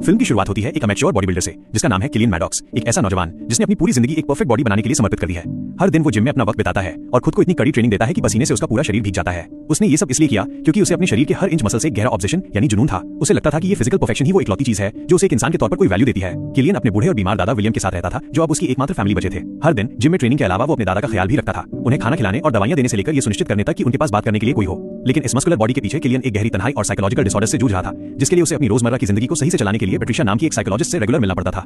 Film की शुरुआत होती है एक अमेच्योर बॉडी बिल्डर से जिसका नाम है किलियन मैडॉक्स, एक ऐसा नौजवान जिसने अपनी पूरी जिंदगी एक परफेक्ट बॉडी बनाने के लिए समर्पित कर दी है। हर दिन वो जिम में अपना वक्त बिताता है और खुद को इतनी कड़ी ट्रेनिंग देता है कि पसीने से उसका पूरा शरीर भीग जाता है। उसने ये सब इसलिए किया क्योंकि उसे अपने शरीर के हर इंच मसल से गहरा ऑब्सेशन यानी जुनून था। उसे लगता था कि ये फिजिकल परफेक्शन ही वो इकलौती चीज है जो उसे एक इंसान के तौर पर कोई वैल्यू देती है। किलियन अपने बूढ़े और बीमार दादा विलियम के साथ रहता था जो अब उसकी एकमात्र फैमिली बचे थे। हर दिन जिम में ट्रेनिंग के अलावा वो अपने दादा का ख्याल भी रखता था, उन्हें खाना खिलाने और दवाइयां देने से लेकर ये सुनिश्चित करने तक कि उनके पास बात करने के लिए कोई हो। लेकिन इस मस्कुलर बॉडी के पीछे किलियन एक गहरी तन्हाई और साइकोलॉजिकल डिसऑर्डर से जूझ रहा था, जिसके लिए उसे अपनी रोजमर्रा की जिंदगी को सही से चलाने के लिए पेट्रिशिया नाम की एक साइकोलॉजिस्ट से रेगुलर मिलना पड़ता था।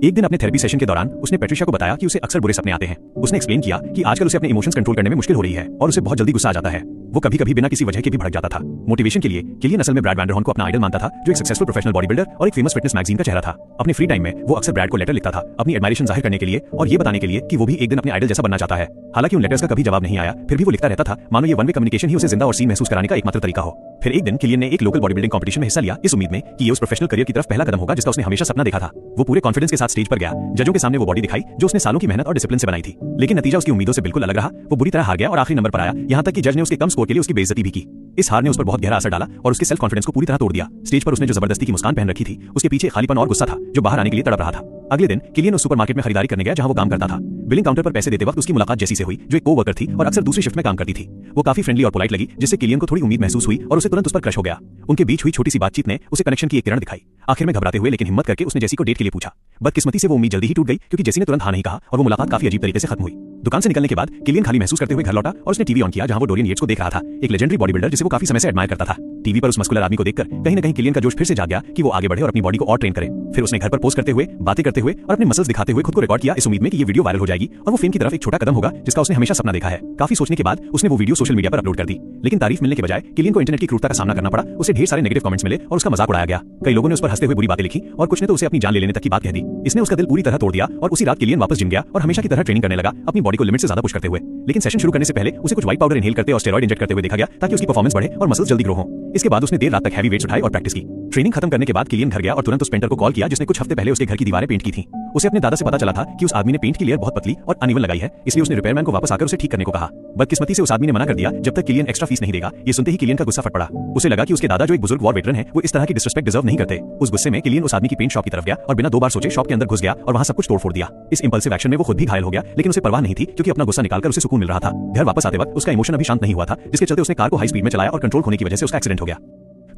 एक दिन अपने थेरेपी सेशन के दौरान उसने पेट्रिशिया को बताया कि उसे अक्सर बुरे सपने आते हैं। उसने एक्सप्लेन किया कि आजकल उसे अपने इमोशंस कंट्रोल करने में मुश्किल हो रही है और उसे बहुत जल्दी गुस्सा आ जाता है। वो कभी-कभी बिना किसी वजह के भी भड़क जाता था। मोटिवेशन के लिए किलियन असल में ब्रैड वैंडरहॉर्न को अपना आइडल मानता था, जो एक सक्सेसफुल प्रोफेशनल बॉडी बिल्डर और एक फेमस फिटनेस मैगजीन का चेहरा था। अपने फ्री टाइम में वो अक्सर ब्रैड को लेटर लिखता था, अपनी एडमायरेशन जाहिर करने के लिए और ये बताने के लिए कि वो भी एक दिन अपने आइडल जैसा बनना चाहता है। हालांकि उन लेटर्स का कभी जवाब नहीं आया, फिर भी वो लिखता रहता था, मानो ये वन वे कम्युनिकेशन ही उसे जिंदा और सीन महसूस कराने का एकमात्र तरीका हो। फिर एक दिन किलियन ने एक लोकल बॉडी बिल्डिंग कॉम्पिटिशन में हिस्सा लिया, इस उम्मीद में कि ये उस प्रोफेशनल करियर की तरफ पहला कदम होगा जिसका उसने हमेशा सपना देखा था। वो पूरे कॉन्फिडेंस के साथ स्टेज पर गया, जजों के सामने वो बॉडी दिखाई जो उसने सालों की मेहनत और डिसिप्लिन से बनाई थी। लेकिन नतीजा उसकी उम्मीदों से बिल्कुल अलग रहा। वो बुरी तरह हार गया और आखिरी नंबर पर आया, यहाँ तक कि जज ने उसके कम स्कोर के लिए उसकी बेइज्जती भी की। इस हार ने उस पर बहुत गहरा असर डाला और उसके सेल्फ कॉन्फिडेंस को पूरी तरह तोड़ दिया। स्टेज पर उसने जो जबरदस्ती की मुस्कान पहन रखी थी, उसके पीछे खालीपन और गुस्सा था जो बाहर आने के लिए तड़प रहा था। अगले दिन किलियन उस सुपरमार्केट में खरीदारी करने गया जहां वो काम करता था। बिलिंग काउंटर पर पैसे देते वक्त उसकी मुलाकात जेसी से हुई, जो एक कोवर्कर थी और अक्सर दूसरी शिफ्ट में काम करती थी। वो काफी फ्रेंडली और पोलाइट लगी, जिससे किलियन को थोड़ी उम्मीद महसूस हुई और उसे तुरंत उस पर क्रश हो गया। उनके बीच हुई छोटी सी बातचीत ने उसे कनेक्शन की एक किरण दिखाई। आखिर में घबराते हुए लेकिन हिम्मत करके उसने जेसी को डेट के लिए पूछा। बदकिस्मती से वो उम्मीद जल्दी ही टूट गई क्योंकि जेसी ने तुरंत हाँ नहीं कहा और वो मुलाकात काफी अजीब तरीके से खत्म हुई। दुकान से निकलने के बाद किलियन खाली महसूस करते हुए घर लौटा और उसने टीवी ऑन किया जहां वो डोरियन येट्स को देख रहा था, एक लेजेंडरी बॉडी बिल्डर जिसे वो काफी समय से एडमायर करता था। टीवी पर उस मस्कुलर आदमी को देखकर कहीं न कहीं किलियन का जोश फिर से जाग गया कि वो आगे बढ़े और अपनी बॉडी को और ट्रेन करे। फिर उसने घर पर पोस्ट करते हुए, बातें करते हुए और अपने मसल्स दिखाते हुए खुद को रिकॉर्ड किया, इस उम्मीद में कि ये वीडियो वायरल हो जाएगी और वो फेम की तरफ एक छोटा कदम होगा जिसका उसने हमेशा सपना देखा है। काफी सोचने के बाद उसने वो वीडियो सोशल मीडिया पर अपलोड कर दी। लेकिन तारीफ मिलने के बजाय किलियन को इंटरनेट की क्रूरता का सामना करना पड़ा। उसे ढेर सारे नेगेटिव कमेंट्स मिले और उसका मजाक उड़ाया गया। कई लोगों ने उस पर हंसते हुए बुरी बातें लिखी और कुछ ने तो उसे अपनी जान ले लेने तक की बात कह दी। इसने उसका दिल पूरी तरह तोड़ दिया और उसी रात किलियन वापस जिम गया और हमेशा की तरह ट्रेनिंग करने लगा, अपनी बॉडी को लिमिट से ज्यादा पुश करते हुए। लेकिन सेशन शुरू करने से पहले उसे कुछ व्हाइट पाउडर इनहेल करते और स्टेरॉइड इंजेक्ट करते हुए देखा गया ताकि उसकी परफॉर्मेंस बढ़े और मसल्स जल्दी ग्रो हो। इसके बाद उसने देर रात तक हैवी वेट्स उठाए और प्रैक्टिस की। ट्रेनिंग खत्म करने के बाद किलियन घर गया और तुरंत उस पेंटर को कॉल किया जिसने कुछ हफ्ते पहले उसके घर की दीवारें पेंट की थी। उसे अपने दादा से पता चला था कि उस आदमी ने पेंट की लेयर बहुत पतली और अनइवन लगाई है, इसलिए उसने रिपेयरमैन को वापस आकर उसे ठीक करने को कहा। बदकिस्मती से उस आदमी ने मना कर दिया जब तक किलियन एक्स्ट्रा फीस नहीं देगा। ये सुनते ही किलियन का गुस्सा फट पड़ा। उसे लगा कि उसके दादा जो एक बुजुर्ग वॉर वेटरन है वो इस तरह की डिसरिस्पेक्ट डिजर्व नहीं करते। उस गुस्से में किलियन उस आदमी की पेंट शॉप की तरफ गया और बिना दो बार सोचे शॉप के अंदर घुस गया और वहां सब कुछ तोड़ फोड़ दिया। इस इंपल्सिव एक्शन में वो खुद भी घायल हो गया, लेकिन उसे परवाह नहीं थी क्योंकि अपना गुस्सा निकालकर उसे सुकून मिल रहा था। घर वापस आते वक्त उसका इमोशन अभी शांत नहीं हुआ था, जिसके चलते उसने कार को हाई स्पीड में चलाया और कंट्रोल खोने की वजह से उसका एक्सीडेंट हो गया।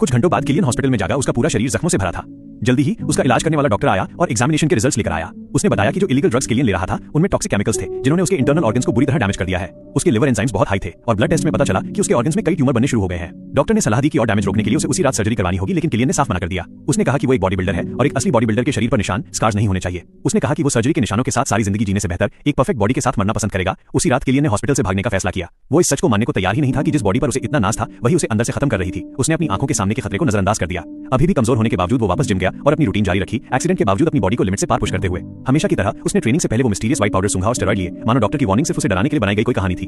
कुछ घंटों बाद किलियन हॉस्पिटल में जागा, उसका पूरा शरीर जख्मों से भरा था। जल्दी ही उसका इलाज करने वाला डॉक्टर आया और एग्जामिनेशन के रिजल्ट्स लेकर आया। उसने बताया कि जो इलीगल ड्रग्स किलियन ले रहा था उनमें टॉक्सिक केमिकल्स थे जिन्होंने उसके इंटरनल ऑर्गन्स को बुरी तरह डैमेज कर दिया है। उसके लिवर एंजाइम्स बहुत हाई थे और ब्लड टेस्ट में पता चला कि उसके ऑर्गन्स में कई ट्यूमर बनने शुरू हो गए हैं। डॉक्टर ने सलाह दी कि और डैमेज रोकने के लिए उसे उसी रात सर्जरी करवानी होगी, लेकिन किलियन ने साफ मना कर दिया। उसने कहा कि वो एक बॉडी बिल्डर है और एक असली बॉडी बिल्डर के शरीर पर निशान, स्कार्स नहीं होने चाहिए। उसने कहा कि वो सर्जरी के निशानों के साथ सारी जिंदगी जीने से बेहतर एक परफेक्ट बॉडी के साथ मरना पसंद करेगा। उसी रात किलियन ने हॉस्पिटल से भागने का फैसला किया। वो इस सच को मानने को तैयार ही नहीं था कि जिस बॉडी पर उसे इतना नाज था वही उसे अंदर से खत्म कर रही थी। उसने अपनी आंखों के सामने के खतरे को नजरअंदाज कर दिया। अभी भी कमजोर होने के बावजूद वो वापस जिम गया और अपनी रूटीन जारी रखी, एक्सीडेंट के बावजूद अपनी बॉडी को लिमिट से पार पुश करते हुए। हमेशा की तरह उसने ट्रेनिंग से पहले वो मिस्टीरियस व्हाइट पाउडर सूंघा और स्टेरॉइड लिए, मानो डॉक्टर की वार्निंग सिर्फ उसे डराने के लिए बनाई गई कोई कहानी थी।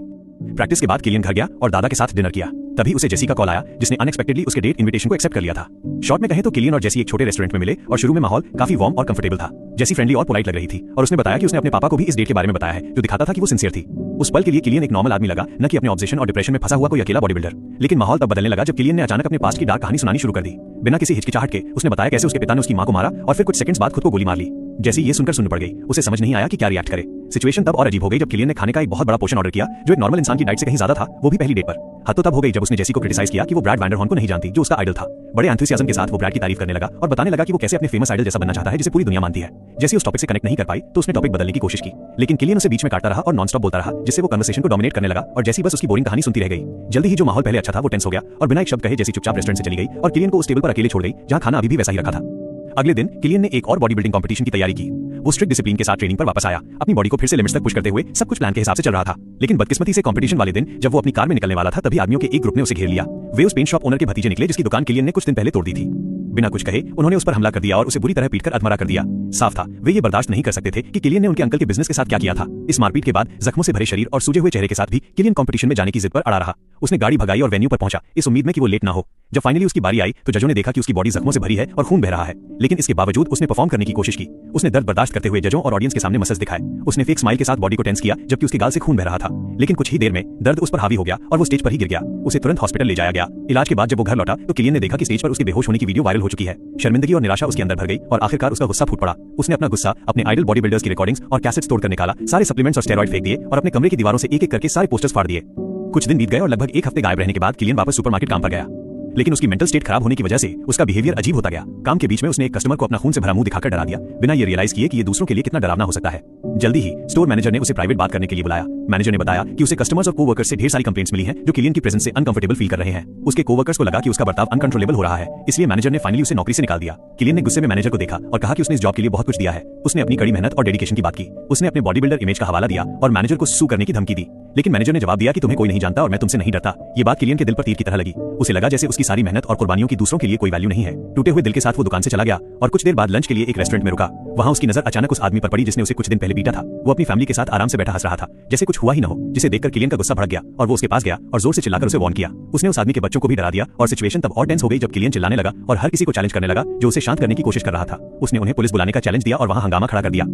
प्रैक्टिस के बाद किलियन घर गया और दादा के साथ डिनर किया। तभी उसे जेसी का कॉल आया जिसने अनएक्सपेक्टेडली उसके डेट इनविटेशन को एक्सेप्ट कर लिया था। शॉर्ट में कहें तो किलियन और जेसी एक छोटे रेस्टोरेंट में मिले और शुरू में माहौल काफी वार्म और कंफर्टेबल था। जेसी फ्रेंडली और पोलाइट लग रही थी और उसने बताया कि उसने अपने पापा को भी इस डेट के बारे में बताया है, जो दिखाता था कि वो सिंसियर थी। उस पल के लिए किलियन एक नॉर्मल आदमी लगा, न कि अपने ऑब्सेशन और डिप्रेशन में फंसा हुआ कोई अकेला बॉडी बिल्डर। लेकिन माहौल तब बदलने लगा जब किलियन ने अचानक अपने पास्ट की डार्क कहानी सुनानी शुरू कर दी। बिना किसी हिचकिचाहट के उसने बताया कैसे उसके पिता ने उसकी मां को मारा और फिर कुछ सेकंड्स बाद खुद को गोली मार ली। जैसी ये सुनकर सुन पड़ गई, उसे समझ नहीं आया कि क्या रिएक्ट करे। सिचुएशन तब और अजीब हो गई जब किलियन ने खाने का एक बहुत बड़ा पोर्शन ऑर्डर किया जो एक नॉर्मल इंसान की डाइट से कहीं ज्यादा था, वो भी पहली डेट पर। हद तो तब हो गई जब उसने जेसी को क्रिटिसाइज किया कि वो ब्रैड वैंडरहॉर्न को नहीं जानती जो उसका आइडल था। बड़े एंथुसियाज्म के साथ वो ब्रैड की तारीफ करने लगा और बताने लगा कि वो कैसे अपने फेमस आइडल जैसा बनना चाहता है जिसे पूरी दुनिया मानती है। जेसी उस टॉपिक से कनेक्ट नहीं कर पाई तो उसने टॉपिक बदलने की कोशिश की, लेकिन किलियन उसे बीच में काटता रहा और नॉनस्टॉप बोलता रहा, जिससे वो कन्वर्सेशन को डोमिनेट करने लगा और जेसी बस उसकी बोरिंग कहानी सुनती रह गई। जल्दी ही जो माहौल पहले अच्छा था वो टेंस हो गया और बिना एक शब्द कहे जेसी चुपचाप रेस्टोरेंट से चली गई और किलियन को उस टेबल पर अकेले छोड़ गई जहां खाना अभी भी वैसा ही रखा था। अगले दिन किलियन ने एक और बॉडी बिल्डिंग कंपटीशन की तैयारी की। वो स्ट्रिक्ट डिसिप्लिन के साथ ट्रेनिंग पर वापस आया, अपनी बॉडी को फिर से लिमिट्स तक पुश करते हुए सब कुछ प्लान के हिसाब से चल रहा था। लेकिन बदकिस्मती से कंपटीशन वाले दिन जब वो अपनी कार में निकलने वाला था तभी आदमियों के एक ग्रुप ने उसे घेर लिया। वे उस पेंट शॉप ओनर के भतीजे निकले जिसकी दुकान किलियन ने कुछ दिन पहले तोड़ दी थी। बिना कुछ कहे उन्होंने उस पर हमला कर दिया और उसे बुरी तरह पीटकर अधमरा कर दिया। साफ था वे ये बर्दाश्त नहीं कर सकते थे कि किलियन ने उनके अंकल के बिजनेस के साथ क्या किया था। इस मारपीट के बाद जख्मों से भरे शरीर और सूजे हुए चेहरे के साथ भी किलियन कंपटीशन में जाने की जिद पर अड़ा रहा। उसने गाड़ी भगाई और वेन्यू पर पहुंचा इस उम्मीद में कि वो लेट ना हो। जब फाइनली उसकी बारी आई तो जजों ने देखा कि उसकी बॉडी जख्मों से भरी है और खून बह रहा है, लेकिन इसके बावजूद उसने परफॉर्म करने की कोशिश की। उसने दर्द बर्दाश्त करते हुए जजों और ऑडियंस के सामने मसल्स दिखाए। उसने फेक स्माइल के साथ बॉडी को टेंस किया जबकि उसके गाल से खून बह रहा था। लेकिन कुछ ही देर में दर्द उस पर हावी हो गया और वो स्टेज पर ही गिर गया। उसे तुरंत हॉस्पिटल ले जाया गया। इलाज के बाद जब वो घर लौटा तो किलियन ने देखा कि स्टेज पर उसके बेहोश होने की वीडियो वायरल हो चुकी है। शर्मिंदगी और निराशा उसके अंदर भर गई और आखिरकार उसका गुस्सा फूट पड़ा। उसने अपना गुस्सा अपने आइडल बॉडी बिल्डर्स की रिकॉर्डिंग्स और कैसेट्स तोड़कर निकाला, सारे सप्लीमेंट्स और स्टेरॉइड फेंक दिए और अपने कमरे की दीवारों से एक एक करके सारे पोस्टर्स फाड़ दिए। कुछ दिन बीत गए और लगभग एक हफ्ते गायब रहने के बाद किलियन वापस सुपरमार्केट काम पर गया, लेकिन उसकी मेंटल स्टेट खराब होने की वजह से उसका बिहेवियर अजीब होता गया। काम के बीच में उसने एक कस्टमर को अपना खून से भरा मुंह दिखाकर डरा दिया, बिना ये रियलाइज किए कि ये दूसरों के लिए कितना डरावना हो सकता है। जल्दी ही स्टोर मैनेजर ने उसे प्राइवेट बात करने के लिए बुलाया। मैनेजर ने बताया कि उसे कस्टमर्स और कोवर्कर्स से ढेर सारी कंप्लेंट्स मिली हैं जो किलियन की प्रेजेंस से अनकंफर्टेबल फील कर रहे हैं। उसके कोवर्कर्स को लगा कि उसका बर्ताव अनकंट्रोलेबल हो रहा है, इसलिए मैनेजर ने फाइनली उसे नौकरी से निकाल दिया। किलियन ने गुस्से में मैनेजर को देखा और कहा कि उसने इस जॉब के लिए बहुत कुछ दिया है। उसने अपनी कड़ी मेहनत और डेडिकेशन की बात की। उसने अपने बॉडी बिल्डर इमेज का हवाला दिया और मैनेजर को सू करने की धमकी दी, लेकिन मैनेजर ने जवाब दिया कि तुम्हें कोई नहीं जानता और मैं तुमसे नहीं डरता। ये बात किलियन के दिल पर तीर की तरह लगी। उसे लगा जैसे उसकी सारी मेहनत और कुर्बानियों की दूसरों के लिए कोई वैल्यू नहीं है। टूटे हुए दिल के साथ वो दुकान से चला गया और कुछ देर बाद लंच के लिए एक रेस्टोरेंट में रुका। वहां उसकी नजर अचानक उस आदमी पर पड़ी जिसने उसे कुछ दिन पहले पीटा था। वो अपनी फैमिली के साथ आराम से बैठा हंस रहा था, जैसे कुछ हुआ ही न हो, जिसे देखकर किलियन का गुस्सा भड़क गया और वो उसके पास गया और जोर से चिल्लाकर उसे वार्न किया। उसने उस आदमी के बच्चों को भी डरा दिया और सिचुएशन तब और टेंस हो गई जब किलियन चिल्लाने लगा और हर किसी को चैलेंज करने लगा जो उसे शांत करने की कोशिश कर रहा था। उसने उन्हें पुलिस बुलाने का चैलेंज दिया और वहां हंगामा खड़ा कर दिया।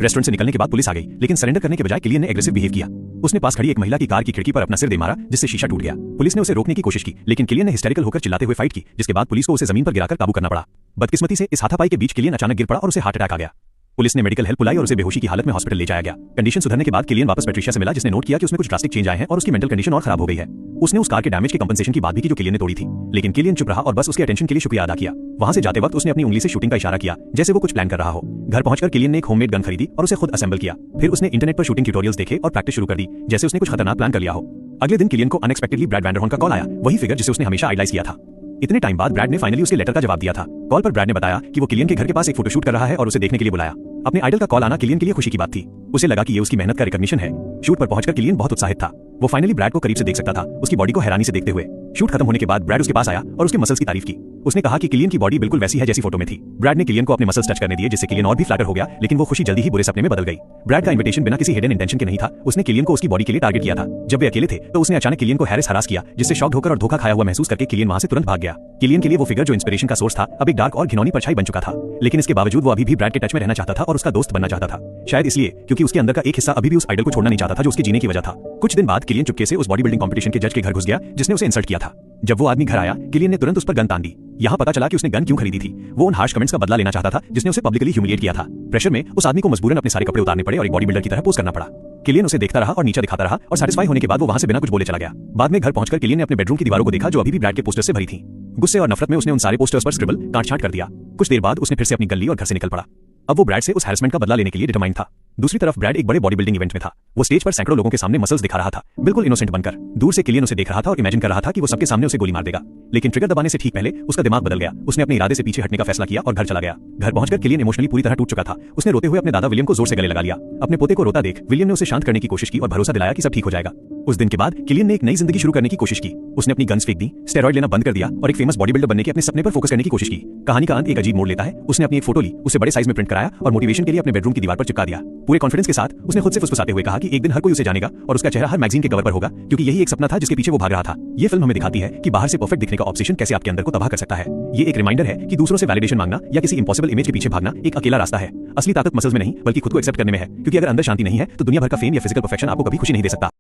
रेस्टोरेंट से निकलने के बाद पुलिस आ गई, लेकिन सरेंडर करने के बजाय किलियन ने एग्रेसिव बिहेव किया। उसने पास खड़ी एक महिला की कार की खिड़की पर अपना सिर दे मारा, जिससे शीशा टूट गया। पुलिस ने उसे रोकने की कोशिश की, लेकिन किलियन ने हिस्टेरिकल होकर चिल्लाते हुए फाइट की, जिसके बाद पुलिस को उसे जमीन पर गिराकर काबू करना पड़ा। बदकिस्मती से इस हाथापाई के बीच किलियन अचानक गिर पड़ा और उसे हार्ट अटैक आ गया। पुलिस ने मेडिकल हेल्प बुलाई और उसे बेहोशी की हालत में हॉस्पिटल ले जाया गया। कंडीशन सुधरने के बाद किलियन वापस पैट्रिशिया से मिला, जिसने नोट किया कि उसमें कुछ ड्रास्टिक चेंज आए हैं और उसकी मेंटल कंडीशन और खराब हो गई है। उसने उस कार के डैमेज के कंपनसेशन की बात भी की जो किलियन ने तोड़ी थी, लेकिन किलियन चुप रहा और बस उसके अटेंशन के लिए शुक्रिया अदा किया। वहां से जाते वक्त उसने अपनी उंगली से शूटिंग का इशारा किया, जैसे वो कुछ प्लान कर रहा हो। घर पहुंचकर किलियन ने एक होममेड गन खरीदी और उसे खुद असेंबल किया। फिर उसने इंटरनेट पर शूटिंग ट्यूटोरियल्स देखे और प्रैक्टिस शुरू कर दी, जैसे उसने कुछ खतरनाक प्लान कर लिया हो। अगले दिन किलियन को अनएक्सपेक्टेडली ब्रैड वैंडरहॉर्न का कॉल आया, वही फिगर जिसे उसने हमेशा आइडलाइज किया था। इतने टाइम बाद ब्रैड ने फाइनली उसके लेटर का जवाब दिया था। कॉल पर ब्रैड ने बताया कि वो किलियन के घर के पास एक फोटोशूट कर रहा है और उसे देखने के लिए बुलाया। अपने आइडल का कॉल आना किलियन के लिए खुशी की बात थी। उसे लगा कि ये उसकी मेहनत का रिकॉग्निशन है। शूट पर पहुंचकर किलियन बहुत उत्साहित था। वो फाइनली ब्रैड को करीब से देख सकता था, उसकी बॉडी को हैरानी से देखते हुए। शूट खत्म होने के बाद ब्रैड उसके पास आया और उसके मसल्स की तारीफ की। उसने कहा कि किलियन की बॉडी बिल्कुल वैसी है जैसी फोटो में थी। ब्रैड ने किलियन को अपने मसल्स टच करने दिए, जिससे किलियन और भी फ्लैटर हो गया, लेकिन वो खुशी जल्दी ही बुरे सपने में बदल गई। ब्रैड का इन्विटेशन बिना किसी हिडन इंटेंशन के नहीं था। उसने किलियन को उसकी बॉडी के लिए टारगेट किया था। जब वे अकेले थे तो उसने अचानक किलियन को हरास किया, जिससे शॉक्ड होकर और धोखा खाया हुआ महसूस करके किलियन वहां से तुरंत भाग गया। किलियन के लिए वो फिगर जो इंस्पिरेशन का सोर्स था अब एक डार्क और घिनौनी परछाई बन चुका था, लेकिन इसके बावजूद वो अभी भी ब्रैड के टच में रहना चाहता था और उसका दोस्त बनना चाहता था। शायद इसलिए क्योंकि उसके अंदर का एक हिस्सा अभी भी उस आइडल को छोड़ना नहीं चाहता था जो उसके जीने की वजह था। कुछ दिन बाद किलियन चुपके से उस बॉडी बिल्डिंग कंपटीशन के जज के घर घुस गया जिसने उसे इंसल्ट किया था। जब वो आदमी घर आया, किलियन ने तुरंत उस पर गन तान दी। यहाँ पता चला कि उसने गन क्यों खरीदी थी। वो उन हार्श कमेंट्स का बदला लेना चाहता था जिसने उसे पब्लिकली ह्यूमिलिएट किया था। प्रेशर में उस आदमी को मजबूरन अपने सारे कपड़े उतारने पड़े और एक बॉडी बिल्डर की तरह पोज करना पड़ा। किलियन उसे देखता रहा और नीचे दिखाता रहा और सैटिस्फाई होने के बाद वो वहां से बिना कुछ बोले चला गया। बाद में घर पहुंचकर किलियन ने अपने बेडरूम की दीवारों को देखा जो अभी भी ब्रैड के पोस्टर से भरी थी। गुस्से और नफरत में उसने उन सारे पोस्टर्स पर स्क्रिबल काट-छांट कर दिया। कुछ देर बाद उसने फिर से अपनी गन ली और घर से निकल पड़ा। अब वो ब्रैड से उस हैरेसमेंट का बदला लेने के लिए डिटरमाइंड था। दूसरी तरफ ब्रैड एक बड़े बॉडी बिल्डिंग इवेंट में था। वो स्टेज पर सैकड़ों लोगों के सामने मसल्स दिखा रहा था, बिल्कुल इनोसेंट बनकर। दूर से किलियन उसे देख रहा था और इमेजिन कर रहा था कि वो सबके सामने उसे गोली मार देगा, लेकिन ट्रिगर दबाने से ठीक पहले उसका दिमाग बदल गया। उसने अपने इरादे से पीछे हटने का फैसला किया और घर चला गया। घर पहुंचकर किलियन इमोशनली पूरी तरह टूट चुका था। उसने रोते हुए अपने दादा विलियम को जोर से गले लगा लिया। अपने पोते को रोता देख विलियम ने उसे शांत करने की कोशिश की और भरोसा दिलाया कि सब ठीक हो जाएगा। उस दिन के बाद किलियन ने एक नई जिंदगी शुरू करने की कोशिश की। उसने अपनी गन्स फेंक दी, स्टेरॉइड लेना बंद कर दिया और एक फेमस बॉडी बिल्डर बनने के अपने सपने पर फोकस करने की कोशिश की। कहानी का अंत एक अजीब मोड़ लेता है। उसने अपनी एक फोटो ली, उसे बड़े साइज में प्रिंट कराया और मोटिवेशन के लिए अपने बेडरूम की दीवार पर चिपका दिया। पूरे कॉन्फिडेंस के साथ उसने खुद से फुसफुसाते हुए कहा कि एक दिन हर कोई उसे जानेगा और उसका चेहरा हर मैगजीन के कवर पर होगा, क्योंकि यही एक सपना था जिसके पीछे वो भाग रहा था। ये फिल्म हमें दिखाती है कि बाहर से परफेक्ट दिखने का ऑब्सेशन कैसे आपके अंदर को तबाह कर सकता है। ये एक रिमाइंडर है कि दूसरों से वैलिडेशन मांगना या किसी इंपॉसिबल इमेज के पीछे भागना एक अकेला रास्ता है। असली ताकत मसल्स में नहीं बल्कि खुद को एक्सेप्ट करने में है, क्योंकि अगर अंदर शांति नहीं है तो दुनिया भर का फेम या फिजिकल परफेक्शन आपको कभी खुशी नहीं दे सकता।